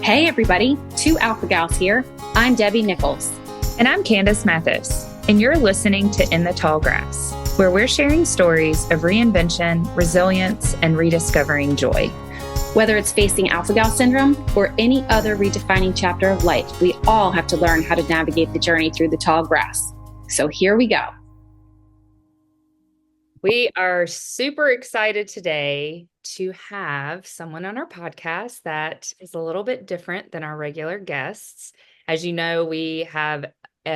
Hey everybody, two Alpha Gals here. I'm Debbie Nichols. And I'm Candace Mathis, and you're listening to In the Tall Grass, where we're sharing stories of reinvention, resilience, and rediscovering joy. Whether it's facing Alpha Gal syndrome or any other redefining chapter of life, we all have to learn how to navigate the journey through the tall grass. So here we go. We are super excited today to have someone on our podcast that is a little bit different than our regular guests. As you know, we have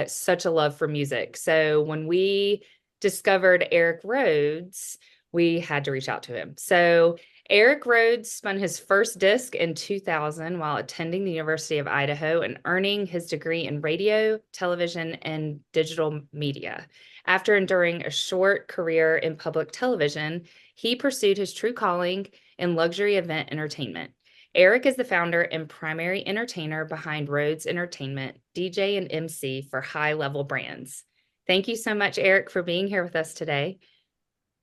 such a love for music. So when we discovered Eric Rhodes, we had to reach out to him. So Eric Rhodes spun his first disc in 2000 while attending the University of Idaho and earning his degree in radio, television, and digital media. After enduring a short career in public television, he pursued his true calling in luxury event entertainment. Eric is the founder and primary entertainer behind Rhodes Entertainment, DJ and MC for high-level brands. Thank you so much, Eric, for being here with us today.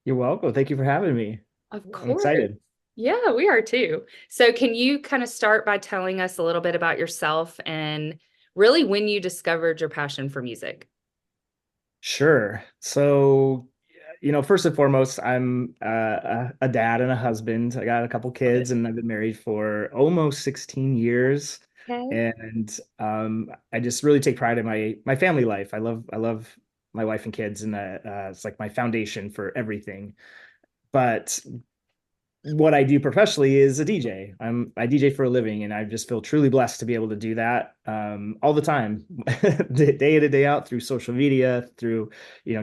You're welcome. Thank you for having me. Of course. I'm excited. Yeah, we are too. So can you kind of start by telling us a little bit about yourself and really when you discovered your passion for music? Sure. So, first and foremost, I'm a dad and a husband. I got a couple kids and I've been married for almost 16 years. Okay. And I just really take pride in my family life. I love my wife and kids, and it's like my foundation for everything. But what I do professionally is a DJ. I DJ for a living, and I just feel truly blessed to be able to do that all the time, day in and day out, through social media, through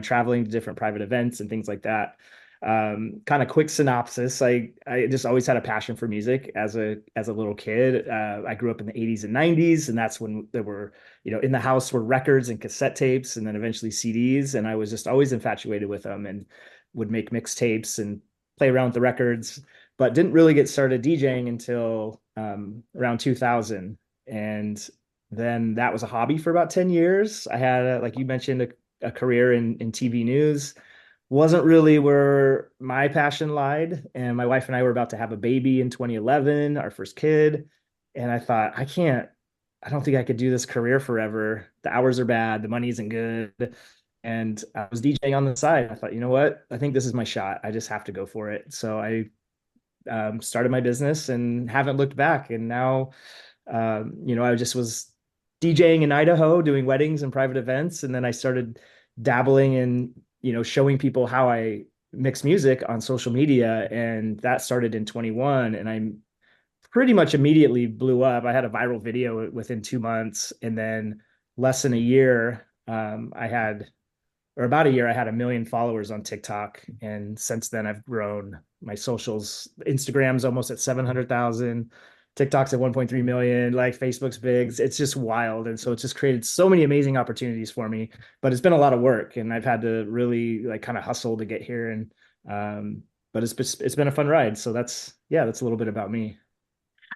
traveling to different private events and things like that. Kind of quick synopsis: I just always had a passion for music as a little kid. I grew up in the 80s and 90s, and that's when there were in the house were records and cassette tapes, and then eventually CDs, and I was just always infatuated with them and would make mixtapes and play around with the records, but didn't really get started DJing until around 2000. And then that was a hobby for about 10 years. I had, like you mentioned, a career in TV news. Wasn't really where my passion lied. And my wife and I were about to have a baby in 2011, our first kid. And I thought, I don't think I could do this career forever. The hours are bad. The money isn't good. And I was DJing on the side. I thought, you know what? I think this is my shot. I just have to go for it. So I started my business and haven't looked back. And now, I just was DJing in Idaho, doing weddings and private events. And then I started dabbling in, showing people how I mix music on social media. And that started in 21. And I pretty much immediately blew up. I had a viral video within 2 months. And then less than a year, about a year, I had 1 million followers on TikTok. And since then I've grown my socials. Instagram's almost at 700,000. TikTok's at 1.3 million, like Facebook's big. It's just wild. And so it's just created so many amazing opportunities for me, but it's been a lot of work and I've had to really kind of hustle to get here. And, but it's been a fun ride. So that's a little bit about me.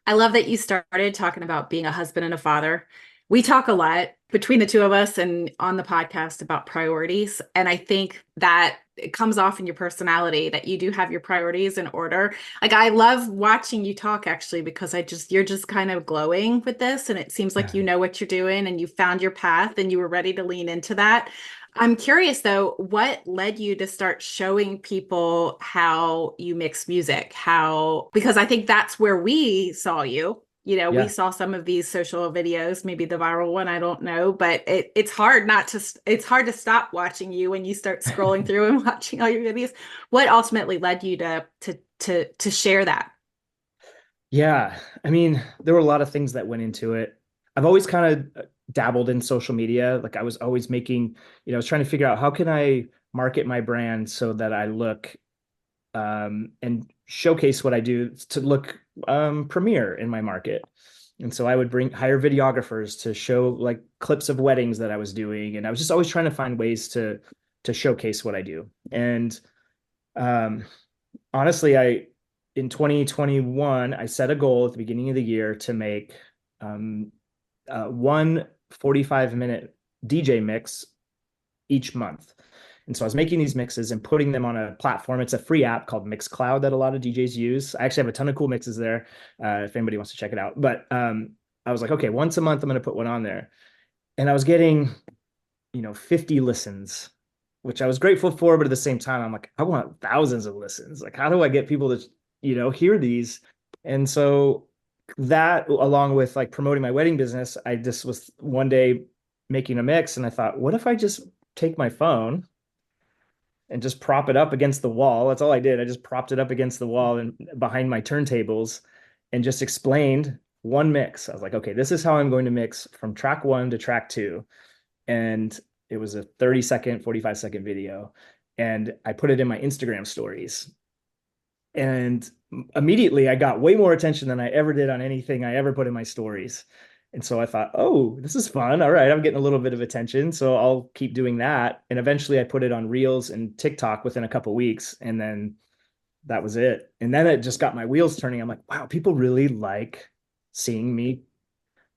I love that you started talking about being a husband and a father. We talk a lot between the two of us and on the podcast about priorities. And I think that it comes off in your personality that you do have your priorities in order. Like, I love watching you talk, actually, because you're just kind of glowing with this. And it seems like you know what you're doing and you found your path and you were ready to lean into that. I'm curious, though, what led you to start showing people how you mix music? Because I think that's where we saw you. We saw some of these social videos, maybe the viral one, I don't know, but it's hard to stop watching you when you start scrolling through and watching all your videos. What ultimately led you to share that? Yeah. I mean, there were a lot of things that went into it. I've always kind of dabbled in social media. Like, I was always making, I was trying to figure out how can I market my brand so that I look and showcase what I do to look premier in my market. And so I would hire videographers to show like clips of weddings that I was doing. And I was just always trying to find ways to showcase what I do. And honestly, in 2021, I set a goal at the beginning of the year to make one 45-minute DJ mix each month. And so I was making these mixes and putting them on a platform. It's a free app called Mixcloud that a lot of DJs use. I actually have a ton of cool mixes there if anybody wants to check it out. But I was like, okay, once a month, I'm going to put one on there. And I was getting, 50 listens, which I was grateful for. But at the same time, I'm like, I want thousands of listens. Like, how do I get people to, hear these? And so that, along with like promoting my wedding business, I just was one day making a mix, and I thought, what if I just take my phone and just prop it up against the wall? That's all I did. I just propped it up against the wall and behind my turntables and just explained one mix. I was like, okay, this is how I'm going to mix from track 1 to track 2. And it was a 30-second, 45-second video. And I put it in my Instagram stories. And immediately I got way more attention than I ever did on anything I ever put in my stories. And so I thought, oh, this is fun. All right, I'm getting a little bit of attention, so I'll keep doing that. And eventually I put it on Reels and TikTok within a couple of weeks, and then that was it. And then it just got my wheels turning. I'm like, wow, people really like seeing me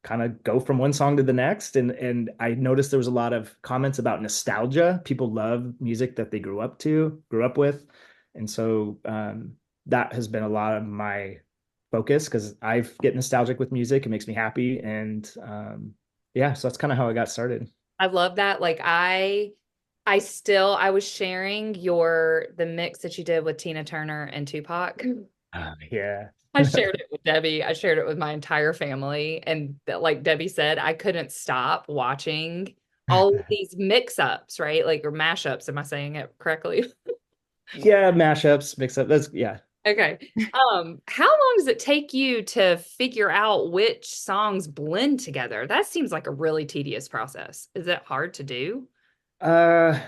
kind of go from one song to the next. And I noticed there was a lot of comments about nostalgia. People love music that they grew up with. And so that has been a lot of my focus, because I get nostalgic with music. It makes me happy. And yeah, so that's kind of how I got started. I love that. Like I was sharing the mix that you did with Tina Turner and Tupac. Yeah. I shared it with Debbie. I shared it with my entire family. And like Debbie said, I couldn't stop watching all of these mix-ups, right? Like, or mashups. Am I saying it correctly? Yeah, mashups, mix up. That's yeah. Okay. How long does it take you to figure out which songs blend together? That seems like a really tedious process. Is it hard to do? I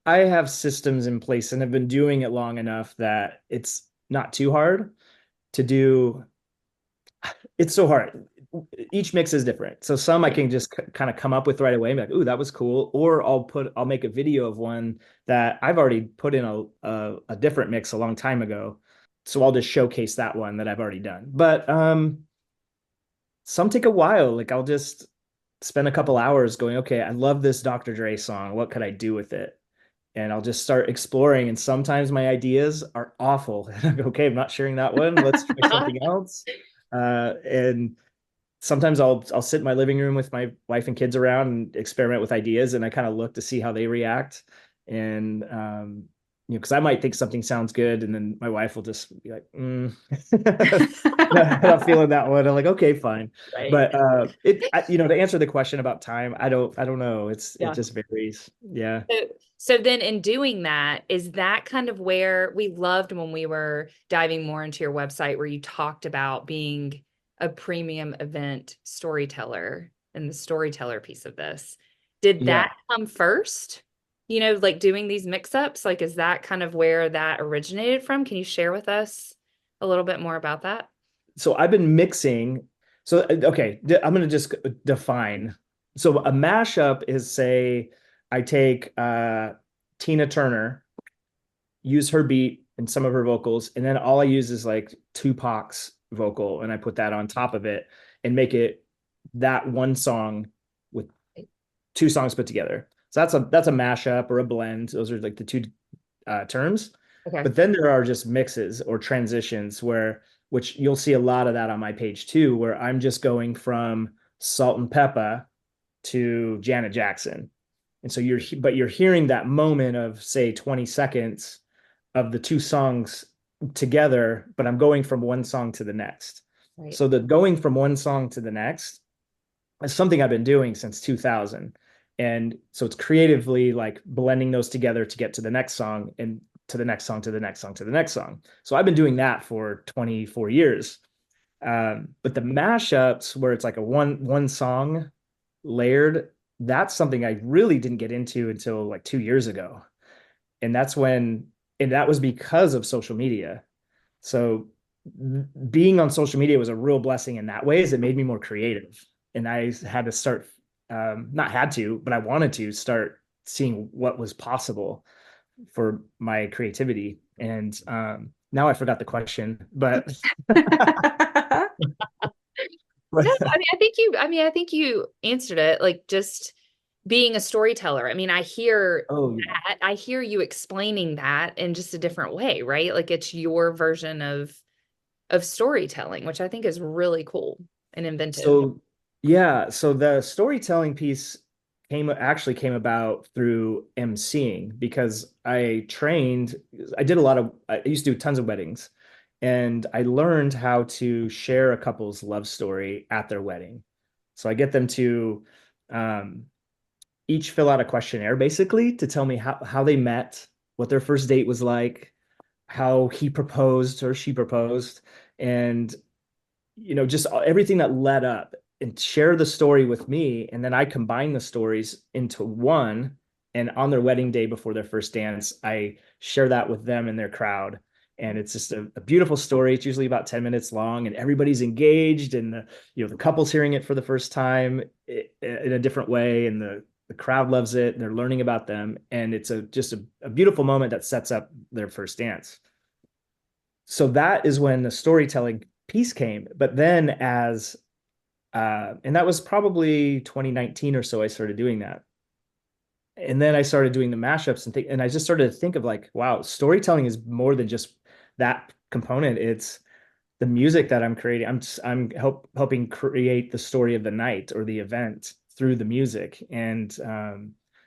have systems in place and have been doing it long enough that it's not too hard to do. It's so hard. Each mix is different. So some I can just kind of come up with right away and be like, ooh, that was cool. Or I'll make a video of one that I've already put in a different mix a long time ago. So I'll just showcase that one that I've already done. But some take a while. Like I'll just spend a couple hours going, okay, I love this Dr. Dre song. What could I do with it? And I'll just start exploring. And sometimes my ideas are awful. Okay, I'm not sharing that one. Let's try something else. And sometimes I'll sit in my living room with my wife and kids around and experiment with ideas, and I kind of look to see how they react. And because I might think something sounds good, and then my wife will just be like, I'm not feeling that one. I'm like, okay, fine. Right. But to answer the question about time, I don't know. It just varies. Yeah. So then in doing that, is that kind of where we loved when we were diving more into your website, where you talked about being a premium event storyteller and the storyteller piece of this? Did that come first? Like doing these mix-ups, like, is that kind of where that originated from? Can you share with us a little bit more about that? So I've been mixing. So, okay, I'm going to just define. So a mashup is, say, I take Tina Turner, use her beat and some of her vocals, and then all I use is like Tupac's vocal, and I put that on top of it and make it that one song with two songs put together. So that's a mashup or a blend. Those are like the two terms. Okay. But then there are just mixes or transitions which you'll see a lot of that on my page too, where I'm just going from Salt and Peppa to Janet Jackson. And so you're hearing that moment of, say, 20 seconds of the two songs together, but I'm going from one song to the next. Right. So the going from one song to the next is something I've been doing since 2000. And so it's creatively like blending those together to get to the next song, and to the next song, to the next song, to the next song. So I've been doing that for 24 years. But the mashups, where it's like a one song layered, that's something I really didn't get into until like 2 years ago. And that was because of social media. So being on social media was a real blessing in that way, is it made me more creative. And I had to start, not had to, but I wanted to start seeing what was possible for my creativity. And now I forgot the question, but No, I think you answered it. Like, just being a storyteller. I mean, I hear that. I hear you explaining that in just a different way, right? Like, it's your version of storytelling, which I think is really cool and inventive. So Yeah, so the storytelling piece came about through emceeing because I did a lot of, I used to do tons of weddings, and I learned how to share a couple's love story at their wedding. So I get them to um, each fill out a questionnaire basically to tell me how they met, what their first date was like, how he proposed or she proposed, and just everything that led up, and share the story with me. And then I combine the stories into one. And on their wedding day before their first dance, I share that with them and their crowd. And it's just a beautiful story. It's usually about 10 minutes long, and everybody's engaged, and the couple's hearing it for the first time in a different way. And the crowd loves it. And they're learning about them. And it's just a beautiful moment that sets up their first dance. So that is when the storytelling piece came. But then and that was probably 2019 or so, I started doing that. And then I started doing the mashups and I just started to think of like, wow, storytelling is more than just that component. It's the music that I'm creating. Helping create the story of the night or the event through the music. And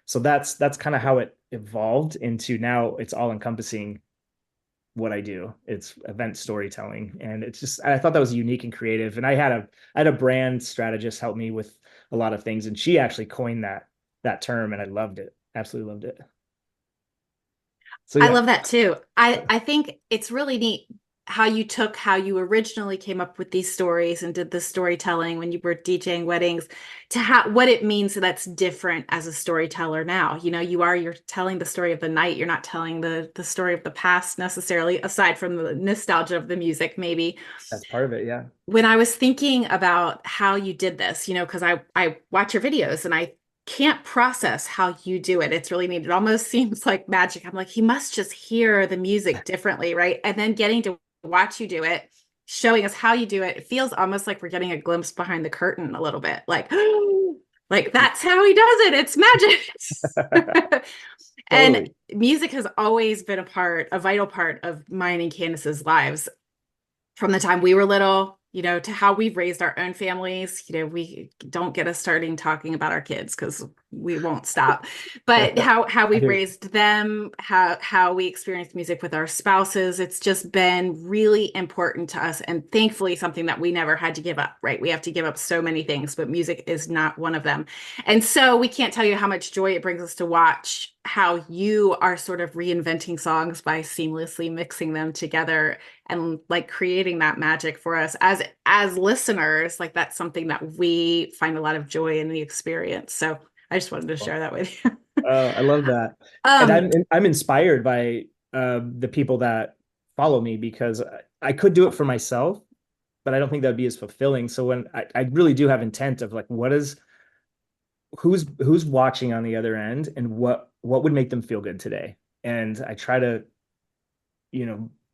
so that's kind of how it evolved into now it's all encompassing what I do. It's event storytelling. And I thought that was unique and creative. And I had a brand strategist help me with a lot of things. And she actually coined that term, and I loved it. Absolutely loved it. So I yeah. love that too. I think it's really neat how you originally came up with these stories and did the storytelling when you were DJing weddings to what it means that's different as a storyteller now. You're telling the story of the night. You're not telling the story of the past necessarily, aside from the nostalgia of the music, maybe. That's part of it. Yeah. When I was thinking about how you did this, because I watch your videos and I can't process how you do it. It's really neat. It almost seems like magic. I'm like, he must just hear the music differently, right? And then getting to watch you do it, showing us how you do it, it feels almost like we're getting a glimpse behind the curtain a little bit. Like, like that's how he does it. It's magic. And Totally. music has always been a vital part of mine and Candace's lives from the time we were little, to how we've raised our own families. We don't get us starting talking about our kids because we won't stop. But how we've raised them, how we experience music with our spouses, it's just been really important to us, and thankfully something that we never had to give up, right? We have to give up so many things, but music is not one of them. And so we can't tell you how much joy it brings us to watch how you are sort of reinventing songs by seamlessly mixing them together and like creating that magic for us as listeners. Like that's something that we find a lot of joy in the experience. So I just wanted to share that with you. I love that. And I'm inspired by the people that follow me, because I could do it for myself, but I don't think that'd be as fulfilling. So when I really do have intent of like, who's watching on the other end, and what would make them feel good today. And I try to,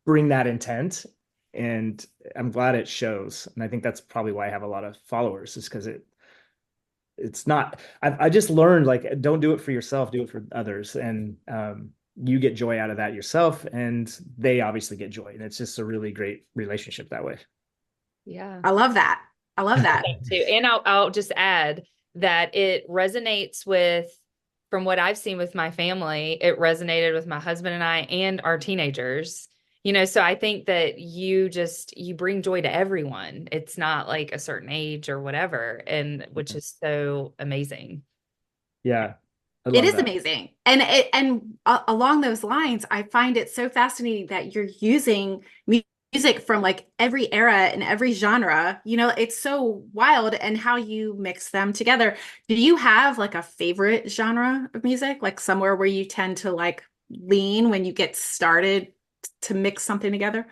bring that intent, and I'm glad it shows. And I think that's probably why I have a lot of followers, is because it's not, I just learned, like, don't do it for yourself, do it for others. And you get joy out of that yourself, and they obviously get joy. And it's just a really great relationship that way. Yeah. I love that. I love that. Too. And I'll just add that it resonates from what I've seen with my family, it resonated with my husband and I and our teenagers. So I think that you bring joy to everyone. It's not like a certain age or whatever, and which is so amazing. Yeah. It is amazing. And along those lines, I find it so fascinating that you're using music from like every era and every genre. It's so wild, and how you mix them together. Do you have like a favorite genre of music, like somewhere where you tend to like lean when you get started to mix something together?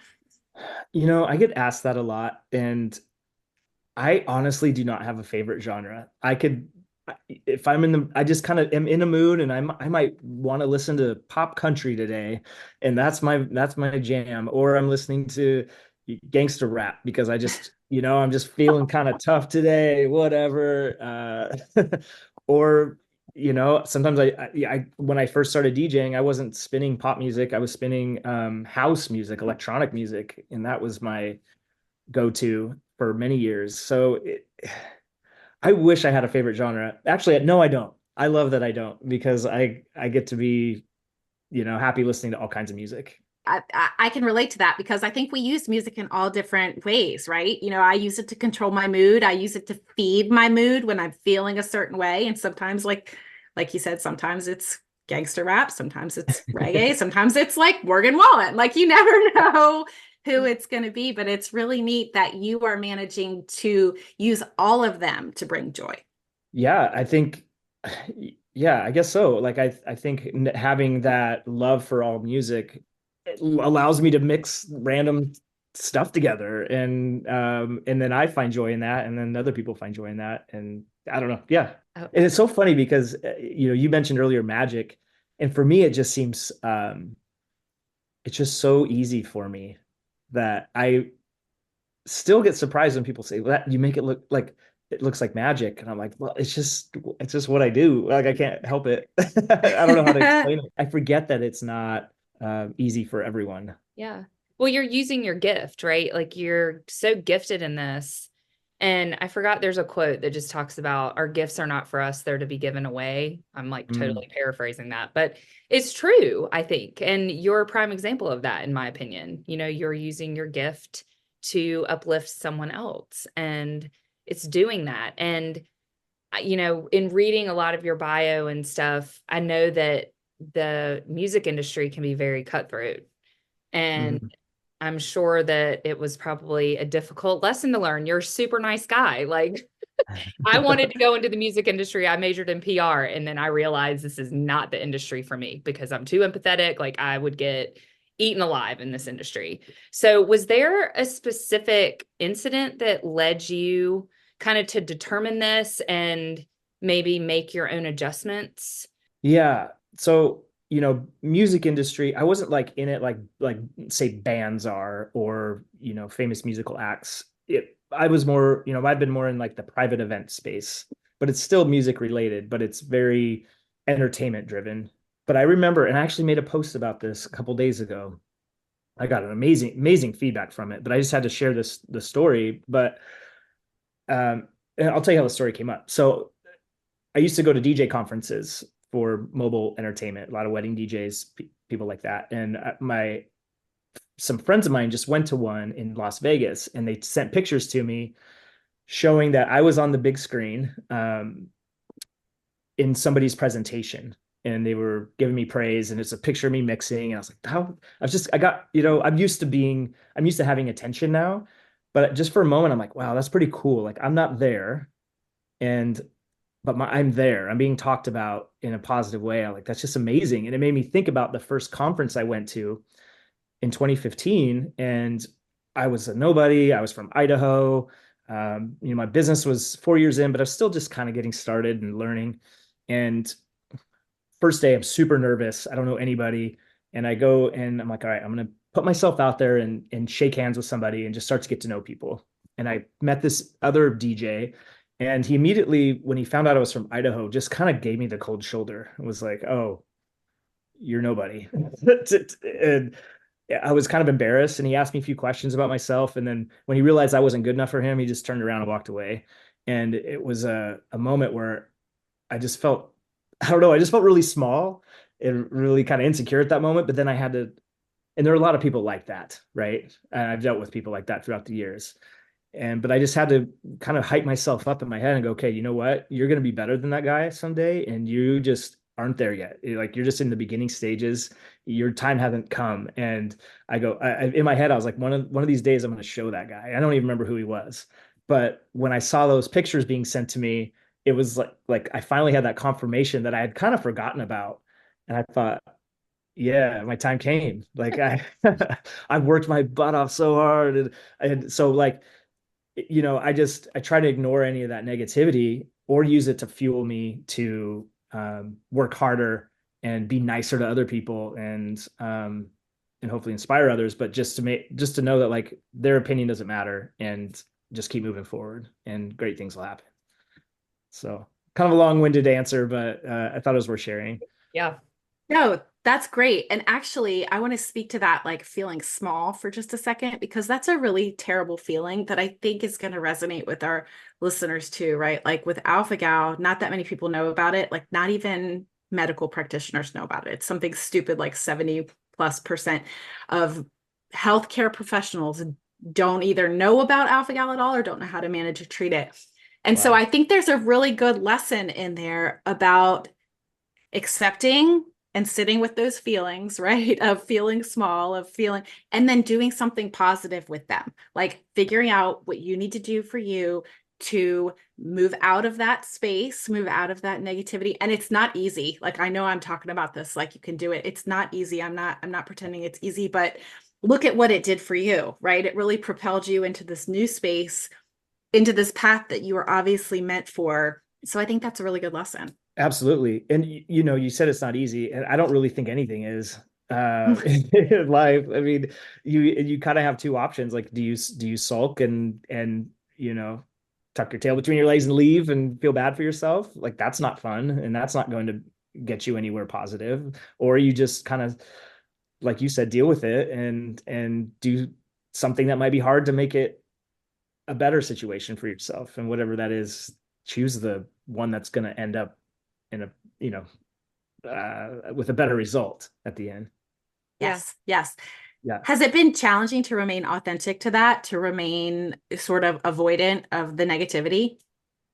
I get asked that a lot, and I honestly do not have a favorite genre. If I just kind of am in a mood, and I might want to listen to pop country today, and that's my jam. Or I'm listening to gangster rap because I'm just feeling kind of tough today, whatever. Or sometimes when I first started DJing, I wasn't spinning pop music. I was spinning house music, electronic music, and that was my go-to for many years. So I wish I had a favorite genre. Actually, no, I don't. I love that I don't, because I get to be, happy listening to all kinds of music. I can relate to that because I think we use music in all different ways, right? I use it to control my mood. I use it to feed my mood when I'm feeling a certain way. And sometimes, like you said, sometimes it's gangster rap, sometimes it's reggae, sometimes it's like Morgan Wallen. Like you never know who it's going to be, but it's really neat that you are managing to use all of them to bring joy. Yeah, I think, yeah, I guess so. Like I think having that love for all music, it allows me to mix random stuff together, and then I find joy in that, and then other people find joy in that, and I don't know. Yeah. Oh, And it's so funny because you mentioned earlier magic, and for me it just seems it's just so easy for me that I still get surprised when people say, well, that you make it look like it looks like magic. And I'm like, well, it's just what I do. Like I can't help it. I don't know how to explain it. I forget that it's not easy for everyone. yeah. Well, you're using your gift, right? Like you're so gifted in this. And I forgot there's a quote that just talks about our gifts are not for us, they're to be given away. I'm like totally paraphrasing that, but it's true, I think. And you're a prime example of that, in my opinion. You're using your gift to uplift someone else, and it's doing that. And, in reading a lot of your bio and stuff, I know that the music industry can be very cutthroat. And Mhm. I'm sure that it was probably a difficult lesson to learn. You're a super nice guy. Like I wanted to go into the music industry. I majored in PR, and then I realized this is not the industry for me because I'm too empathetic. Like I would get eaten alive in this industry. So was there a specific incident that led you kind of to determine this and maybe make your own adjustments? Yeah. So, music industry, I wasn't like in it like say bands are, or, famous musical acts. I was more, I've been more in like the private event space, but it's still music related, but it's very entertainment driven. But I remember, and I actually made a post about this a couple days ago. I got an amazing feedback from it, but I just had to share the story. But and I'll tell you how the story came up. So I used to go to DJ conferences for mobile entertainment, a lot of wedding DJs, people like that. And some friends of mine just went to one in Las Vegas, and they sent pictures to me showing that I was on the big screen in somebody's presentation, and they were giving me praise, and it's a picture of me mixing. And I was like, I'm used to having attention now, but just for a moment, I'm like, wow, that's pretty cool. Like I'm not there, and but I'm there. I'm being talked about in a positive way. I'm like, that's just amazing. And it made me think about the first conference I went to in 2015, and I was a nobody. I was from Idaho. My business was 4 years in, but I was still just kind of getting started and learning. And first day, I'm super nervous. I don't know anybody. And I go and I'm like, all right, I'm going to put myself out there and shake hands with somebody and just start to get to know people. And I met this other DJ, and he immediately, when he found out I was from Idaho, just kind of gave me the cold shoulder. It was like, oh, you're nobody. And I was kind of embarrassed, and he asked me a few questions about myself. And then when he realized I wasn't good enough for him, he just turned around and walked away. And it was a moment where I just felt, I don't know, I just felt really small and really kind of insecure at that moment. But then I had to, and there are a lot of people like that, right? And I've dealt with people like that throughout the years. But I just had to kind of hype myself up in my head and go, okay, you know what? You're going to be better than that guy someday. And you just aren't there yet. You're just in the beginning stages. Your time hasn't come. And in my head, I was like, one of these days I'm going to show that guy. I don't even remember who he was. But when I saw those pictures being sent to me, it was like I finally had that confirmation that I had kind of forgotten about. And I thought, yeah, my time came. Like I've worked my butt off so hard. And so like, I try to ignore any of that negativity or use it to fuel me to work harder and be nicer to other people, and hopefully inspire others. But just to know that like their opinion doesn't matter, and just keep moving forward, and great things will happen. So kind of a long-winded answer, but I thought it was worth sharing. Yeah. No, that's great. And actually, I want to speak to that like feeling small for just a second, because that's a really terrible feeling that I think is going to resonate with our listeners too, right? Like with alpha gal, not that many people know about it. Like not even medical practitioners know about it. It's something stupid like 70+% of healthcare professionals don't either know about alpha gal at all or don't know how to manage or treat it. And so Wow. I think there's a really good lesson in there about accepting and sitting with those feelings, right? Of feeling small, of feeling, and then doing something positive with them, like figuring out what you need to do for you to move out of that space, move out of that negativity. And it's not easy. Like I know I'm talking about this, like you can do it. It's not easy. I'm not pretending it's easy, but look at what it did for you, right? It really propelled you into this new space, into this path that you were obviously meant for. So I think that's a really good lesson. Absolutely. And you know, you said it's not easy, and I don't really think anything is in life. I mean, you kind of have two options. Like, do you sulk and you know, tuck your tail between your legs and leave and feel bad for yourself? Like that's not fun, and that's not going to get you anywhere positive. Or you just kind of, like you said, deal with it and do something that might be hard to make it a better situation for yourself. And whatever that is, choose the one that's going to end up in a, you know, with a better result at the end. Yeah. Yes. Yeah. Has it been challenging to remain authentic to that, to remain sort of avoidant of the negativity?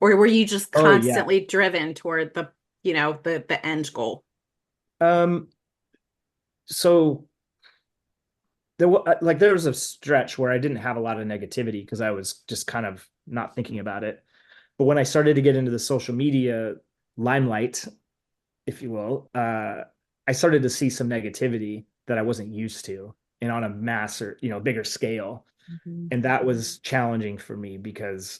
Or were you just Oh yeah. constantly driven toward the end goal? Um, so there was a stretch where I didn't have a lot of negativity because I was just kind of not thinking about it. But when I started to get into the social media limelight, if you will, I started to see some negativity that I wasn't used to, and on a mass or, you know, bigger scale. Mhm. And that was challenging for me because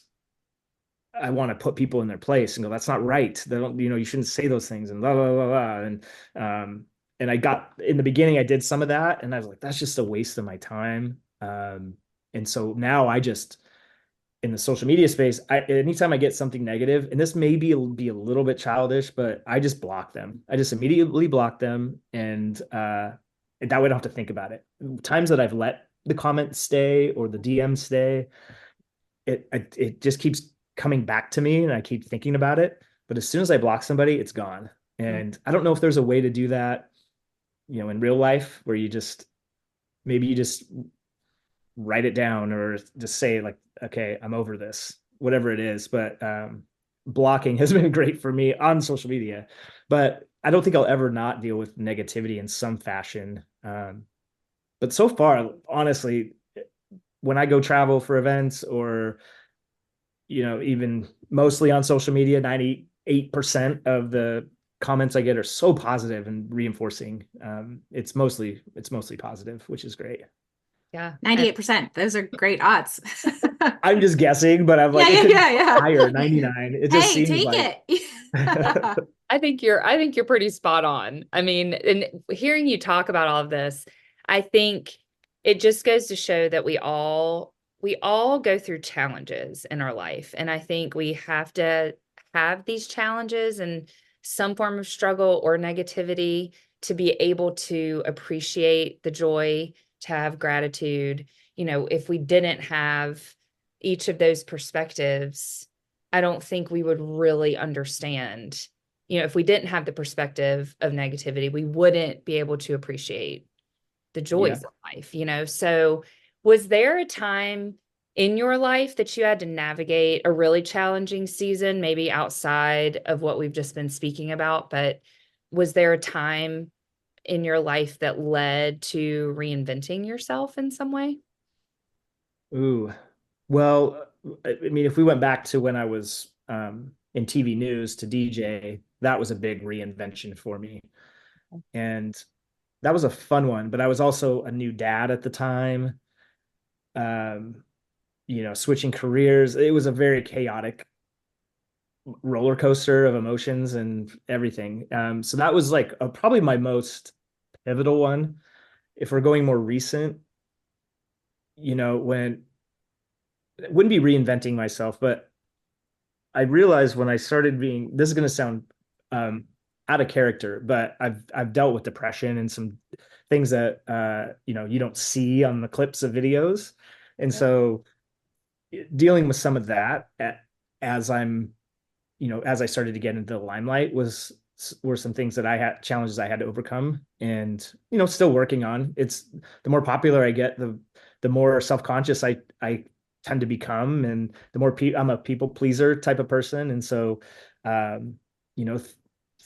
I want to put people in their place and go, that's not right. They don't, you know, you shouldn't say those things and blah, blah, blah, blah. And I got, in the beginning, I did some of that and I was like, that's just a waste of my time. And so now I just, in the social media space, anytime I get something negative, and this may be a little bit childish, but I just block them. I just immediately block them, and that way I don't have to think about it. Times that I've let the comment stay or the DM stay, it just keeps coming back to me, and I keep thinking about it. But as soon as I block somebody, it's gone. And I don't know if there's a way to do that, you know, in real life, where maybe you just write it down or just say like, okay, I'm over this, whatever it is. But blocking has been great for me on social media, but I don't think I'll ever not deal with negativity in some fashion. But so far, honestly, when I go travel for events or, you know, even mostly on social media, 98% of the comments I get are so positive and reinforcing. It's mostly positive, which is great. Yeah. 98%. Those are great odds. I'm just guessing, but I'm like, Yeah, it yeah, could be yeah, yeah. higher, 99. It just Hey, seems take like it. I think you're pretty spot on. I mean, and hearing you talk about all of this, I think it just goes to show that we all go through challenges in our life. And I think we have to have these challenges and some form of struggle or negativity to be able to appreciate the joy, to have gratitude. You know, if we didn't have each of those perspectives, I don't think we would really understand. You know, if we didn't have the perspective of negativity, we wouldn't be able to appreciate the yeah. joys of life, you know? So, was there a time in your life that you had to navigate a really challenging season, maybe outside of what we've just been speaking about? But was there a time in your life that led to reinventing yourself in some way? Ooh. Well, I mean, if we went back to when I was in TV news to DJ, that was a big reinvention for me. And that was a fun one, but I was also a new dad at the time. Um, you know, switching careers. It was a very chaotic roller coaster of emotions and everything. So that was like probably my most pivotal one. If we're going more recent, you know, when it wouldn't be reinventing myself, but I realized when I started being, this is going to sound out of character, but I've dealt with depression and some things that you don't see on the clips of videos. And so dealing with some of that as I'm, as I started to get into the limelight were some things that I had challenges I had to overcome, and still working on. It's the more popular I get, the more self-conscious I tend to become, and the more I'm a people pleaser type of person. And so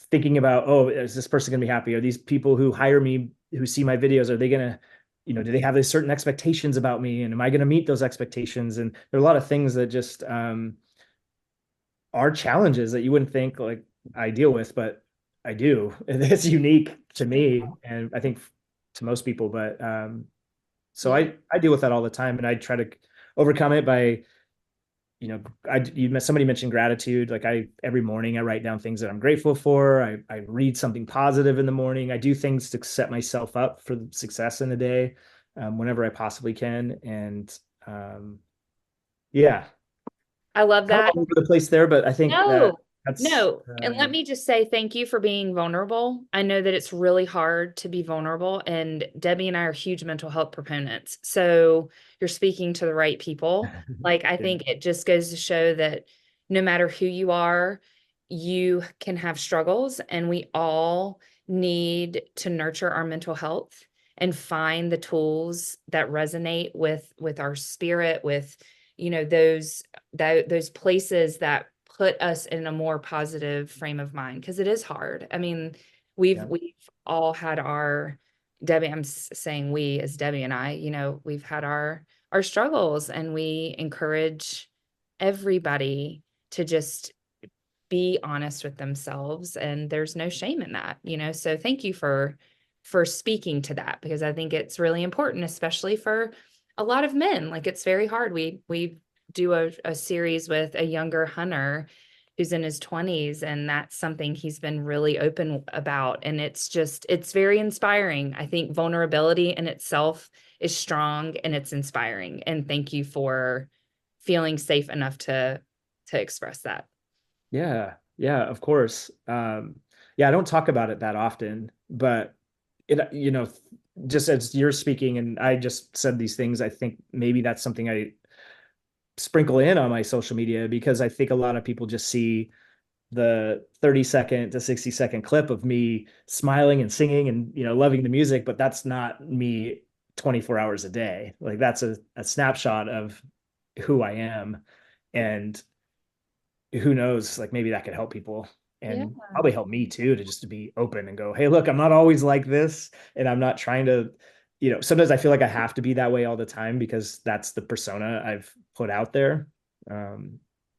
thinking about, oh, is this person going to be happy? Are these people who hire me, who see my videos, are they going to, do they have these certain expectations about me? And am I going to meet those expectations? And there are a lot of things that just are challenges that you wouldn't think like I deal with, but I do. And it's unique to me, and I think to most people. But so I deal with that all the time, and I try to overcome it by, somebody mentioned gratitude. Like every morning I write down things that I'm grateful for. I read something positive in the morning. I do things to set myself up for success in the day, whenever I possibly can. And yeah, I love kind of that. all over the place there, but I think that's No. And let me just say thank you for being vulnerable. I know that it's really hard to be vulnerable, and Debbie and I are huge mental health proponents. So you're speaking to the right people. Like, I think it just goes to show that no matter who you are, you can have struggles, and we all need to nurture our mental health and find the tools that resonate with our spirit, with those places that put us in a more positive frame of mind, because it is hard. I mean, we've all had our, Debbie, I'm saying we as Debbie and I, we've had our struggles, and we encourage everybody to just be honest with themselves, and there's no shame in that, so thank you for speaking to that, because I think it's really important, especially for a lot of men. Like, it's very hard. We do a series with a younger hunter who's in his 20s, and that's something he's been really open about. And it's very inspiring. I think vulnerability in itself is strong, and it's inspiring. And thank you for feeling safe enough to express that. Yeah, of course. I don't talk about it that often, but just as you're speaking and I just said these things, I think maybe that's something I sprinkle in on my social media, because I think a lot of people just see the 30-second to 60-second clip of me smiling and singing and, loving the music, but that's not me 24 hours a day. Like, that's a snapshot of who I am. And who knows, like, maybe that could help people, and probably help me too, to be open and go, hey, look, I'm not always like this. And I'm not trying to, sometimes I feel like I have to be that way all the time, because that's the persona I've put out there.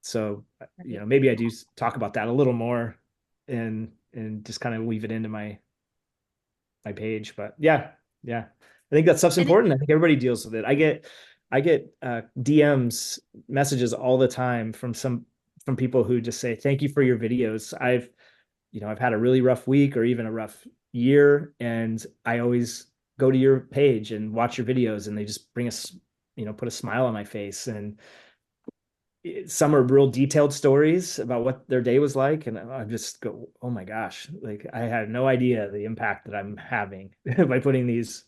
So, maybe I do talk about that a little more, and just kind of weave it into my page. But yeah, I think that stuff's important. I think everybody deals with it. I get DMs, messages all the time from people who just say, thank you for your videos. I've had a really rough week or even a rough year, and I always go to your page and watch your videos, and they just bring us, put a smile on my face. And some are real detailed stories about what their day was like. And I just go, oh my gosh, like, I had no idea the impact that I'm having by putting these,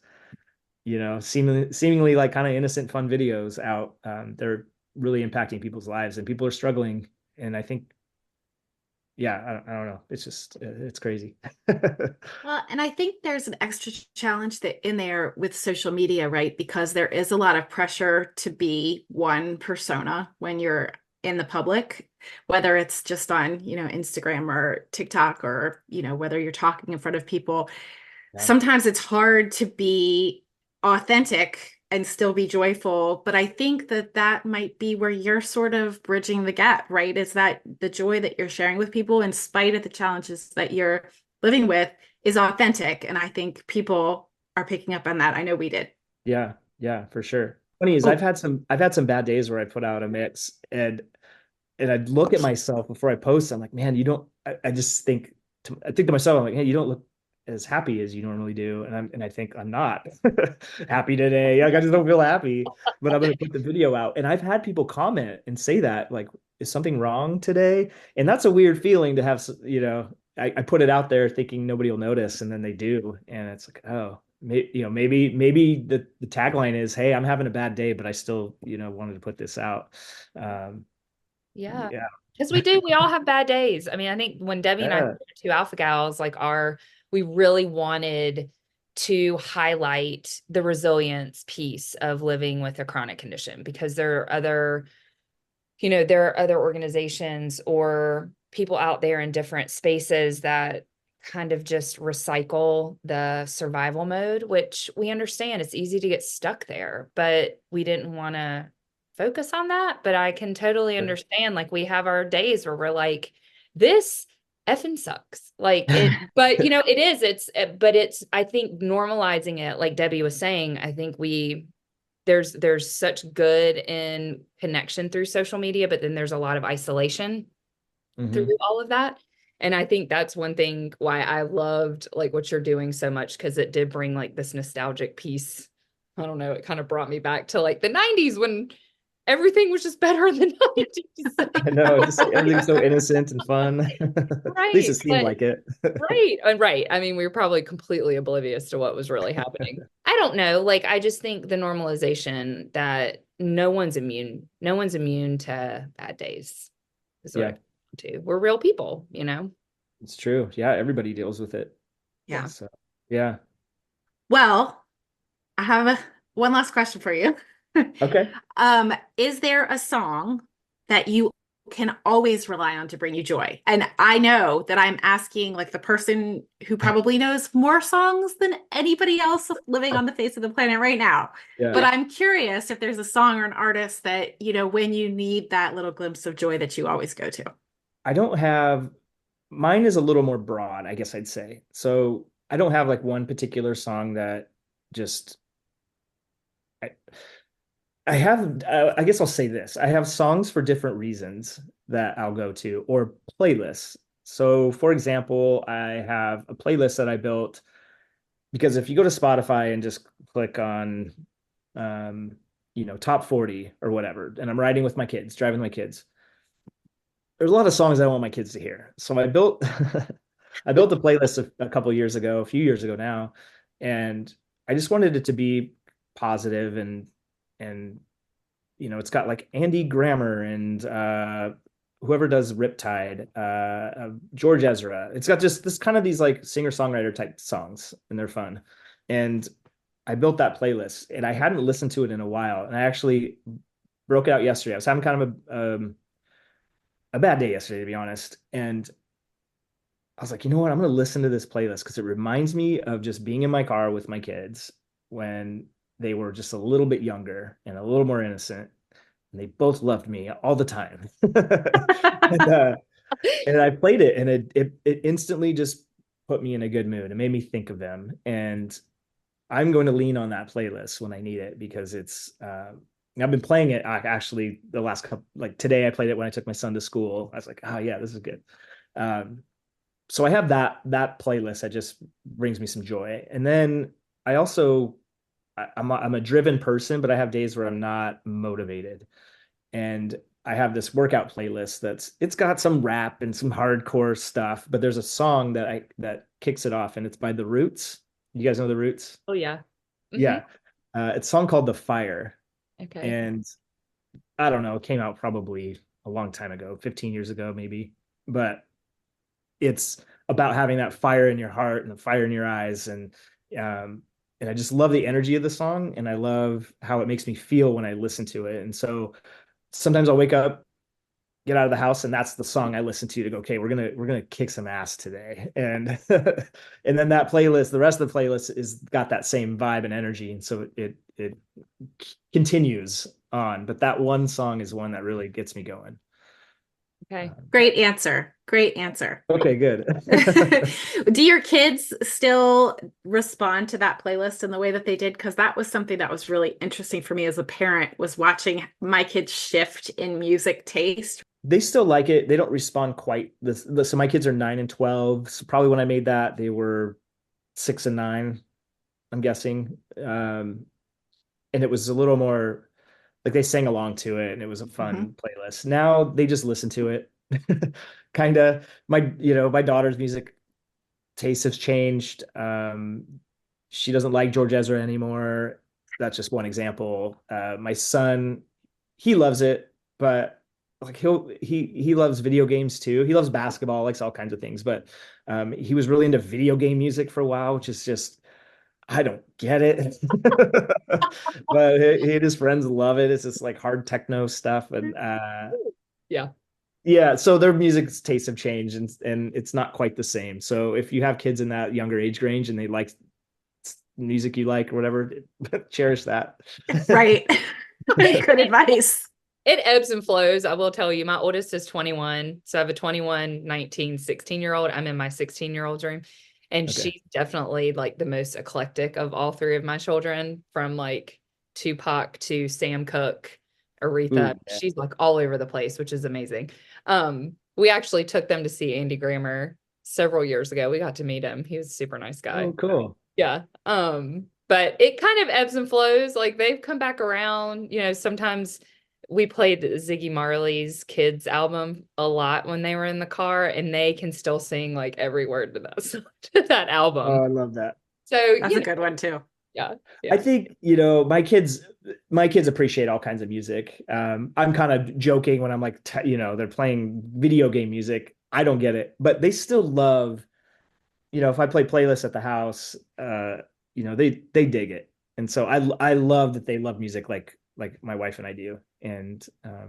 seemingly like kind of innocent, fun videos out. They're really impacting people's lives, and people are struggling. And I think, I don't know. It's just, it's crazy. Well, and I think there's an extra challenge that in there with social media, right? Because there is a lot of pressure to be one persona when you're in the public, whether it's just on, Instagram or TikTok, or, whether you're talking in front of people. Yeah. Sometimes it's hard to be authentic and still be joyful. But I think that might be where you're sort of bridging the gap, right? Is that the joy that you're sharing with people, in spite of the challenges that you're living with, is authentic. And I think people are picking up on that. I know we did. Yeah, for sure. Funny is, I've had some bad days where I put out a mix, and I'd look at myself before I post. I'm like, man, I just think to myself, I'm like, hey, you don't look as happy as you normally do. And I think I'm not happy today. Like, I just don't feel happy, but I'm going to put the video out. And I've had people comment and say that, like, is something wrong today? And that's a weird feeling to have, I put it out there thinking nobody will notice, and then they do, and it's like, oh, maybe the tagline is, hey, I'm having a bad day, but I still, wanted to put this out. Yeah. Yeah. Because we all have bad days. I mean, I think when Debbie and I Yeah. were two alpha gals, like we really wanted to highlight the resilience piece of living with a chronic condition, because there are other organizations or people out there in different spaces that kind of just recycle the survival mode, which we understand it's easy to get stuck there, but we didn't want to focus on that. But I can totally understand, like, we have our days where we're like, this effing sucks. Like it, but it is, but it's, I think normalizing it, like Debbie was saying, I think there's such good in connection through social media, but then there's a lot of isolation through all of that. And I think that's one thing why I loved like what you're doing so much, because it did bring like this nostalgic piece. I don't know, it kind of brought me back to like the 90s when everything was just better in the 90s. I know, just everything's so innocent and fun. At least it Right. seemed like it. Right. And right. I mean, we were probably completely oblivious to what was really happening. I don't know. Like, I just think the normalization that no one's immune to bad days is what I Yeah, come to. We're real people, it's true. Yeah, everybody deals with it. Yeah. So, yeah. Well, I have one last question for you. Okay. Is there a song that you can always rely on to bring you joy? And I know that I'm asking like the person who probably knows more songs than anybody else living on the face of the planet right now. Yeah. But I'm curious if there's a song or an artist that, when you need that little glimpse of joy, that you always go to. I don't have, mine is a little more broad, I guess I'd say. So I don't have like one particular song that just, I have, I guess I'll say this. I have songs for different reasons that I'll go to, or playlists. So, for example, I have a playlist that I built because if you go to Spotify and just click on, top 40 or whatever, and I'm riding with my kids, driving my kids, there's a lot of songs I want my kids to hear. So I built, I built a playlist a couple years ago, a few years ago now, and I just wanted it to be positive and it's got like Andy Grammer and whoever does Riptide, George Ezra. It's got just this kind of these like singer-songwriter type songs, and they're fun. And I built that playlist, and I hadn't listened to it in a while, and I actually broke it out yesterday. I was having kind of a bad day yesterday, to be honest, and I was like, you know what? I'm going to listen to this playlist because it reminds me of just being in my car with my kids when they were just a little bit younger and a little more innocent. And they both loved me all the time. And I played it, and it instantly just put me in a good mood. It made me think of them. And I'm going to lean on that playlist when I need it because it's, I've been playing it actually the last couple, like today I played it when I took my son to school. I was like, oh yeah, this is good. So I have that playlist that just brings me some joy. And then I also, I'm a driven person, but I have days where I'm not motivated. And I have this workout playlist it's got some rap and some hardcore stuff, but there's a song that kicks it off, and it's by The Roots. You guys know The Roots? Oh yeah. Mm-hmm. Yeah. It's a song called The Fire. Okay. And I don't know, it came out probably a long time ago, 15 years ago, maybe, but it's about having that fire in your heart and the fire in your eyes. And I just love the energy of the song, and I love how it makes me feel when I listen to it. And so sometimes I'll wake up, get out of the house, and that's the song I listen to go, okay, we're gonna kick some ass today. And and then that playlist, the rest of the playlist is got that same vibe and energy. And so it continues on. But that one song is one that really gets me going. Okay. Great answer. Great answer. Okay, good. Do your kids still respond to that playlist in the way that they did? Because that was something that was really interesting for me as a parent, was watching my kids shift in music taste. They still like it. They don't respond quite this. So my kids are 9 and 12. So probably when I made that, they were 6 and 9, I'm guessing. And it was a little more like they sang along to it, and it was a fun playlist. Now they just listen to it. kind of. My daughter's music tastes have changed. She doesn't like George Ezra anymore. That's just one example. My son, he loves it, but like he loves video games too. He loves basketball, likes all kinds of things, but he was really into video game music for a while, which is just, I don't get it. But he and his friends love it. It's just like hard techno stuff. And Yeah. yeah, so their music tastes have changed, and it's not quite the same. So if you have kids in that younger age range and they like music you like or whatever, cherish that. Right. Good advice. It ebbs and flows. I will tell you, my oldest is 21. So I have a 21, 19, 16-year-old. I'm in my 16-year-old's room. And Okay. she's definitely like the most eclectic of all three of my children, from like Tupac to Sam Cooke, Aretha. Ooh, yeah. She's like all over the place, which is amazing. We actually took them to see Andy Grammer several years ago. We got to meet him. He was a super nice guy. Oh, cool. Yeah. But it kind of ebbs and flows. Like they've come back around. Sometimes we played Ziggy Marley's Kids album a lot when they were in the car, and they can still sing like every word to that album. Oh, I love that. So That's a good one too. Yeah. I think, my kids appreciate all kinds of music. I'm kind of joking when I'm like, they're playing video game music. I don't get it, but they still love, if I play playlists at the house, they dig it. And so I love that they love music like my wife and I do, and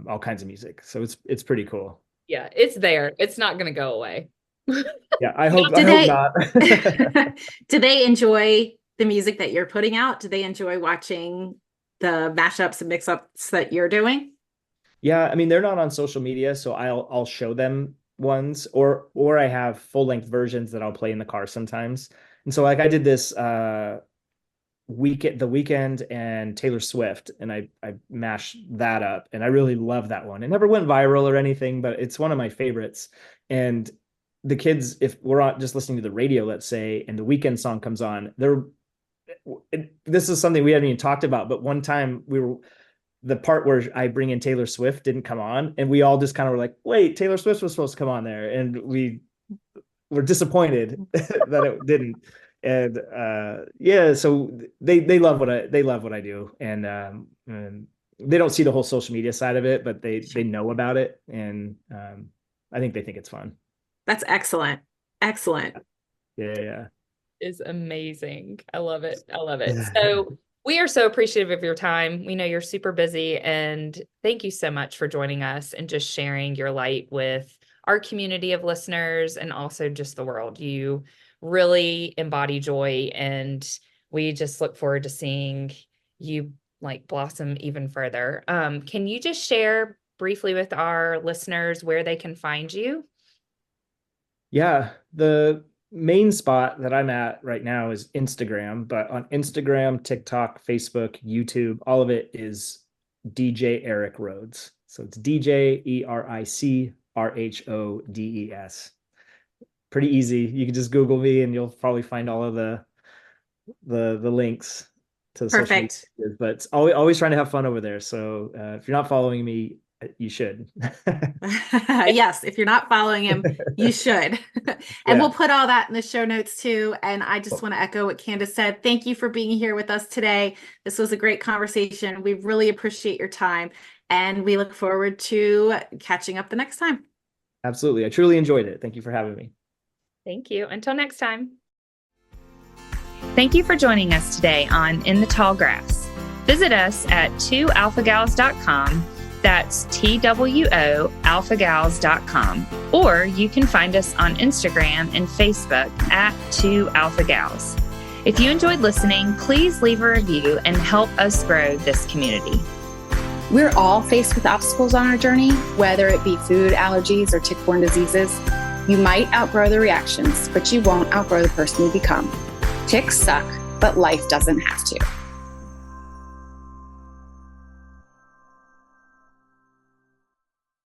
all kinds of music. So it's pretty cool. Yeah, it's there. It's not going to go away. Yeah, I hope not. Do they enjoy the music that you're putting out? Do they enjoy watching the mashups and mix-ups that you're doing? Yeah, I mean, they're not on social media, so I'll show them ones, or I have full-length versions that I'll play in the car sometimes. And so like I did this The Weeknd and Taylor Swift, and I mashed that up, and I really love that one. It never went viral or anything, but it's one of my favorites. And the kids, if we're just listening to the radio, let's say, and the Weeknd song comes on, this is something we haven't even talked about, but one time the part where I bring in Taylor Swift didn't come on, and we all just kind of were like, wait, Taylor Swift was supposed to come on there. And we were disappointed that it didn't. And so they love what I do. And they don't see the whole social media side of it, but they know about it. And I think they think it's fun. That's excellent. Excellent. Yeah. Is amazing. I love it. So we are so appreciative of your time. We know you're super busy, and thank you so much for joining us and just sharing your light with our community of listeners and also just the world. You really embody joy, and we just look forward to seeing you like blossom even further. Can you just share briefly with our listeners where they can find you? Yeah, the main spot that I'm at right now is Instagram, but on Instagram, TikTok, Facebook, YouTube, all of it is DJ Eric Rhodes. So it's DJ EricRhodes. Pretty easy. You can just Google me and you'll probably find all of the links to the Perfect. social media. But it's always trying to have fun over there. So if you're not following me, you should. Yes, if you're not following him, you should. And we'll put all that in the show notes too. And I just want to echo what Candace said. Thank you for being here with us today. This was a great conversation. We really appreciate your time, and we look forward to catching up the next time. Absolutely. I truly enjoyed it. Thank you for having me. Thank you. Until next time. Thank you for joining us today on In the Tall Grass. Visit us at 2alphagals.com. That's TWOalphagals.com. Or you can find us on Instagram and Facebook at 2alphagals. If you enjoyed listening, please leave a review and help us grow this community. We're all faced with obstacles on our journey, whether it be food allergies or tick-borne diseases. You might outgrow the reactions, but you won't outgrow the person you become. Ticks suck, but life doesn't have to.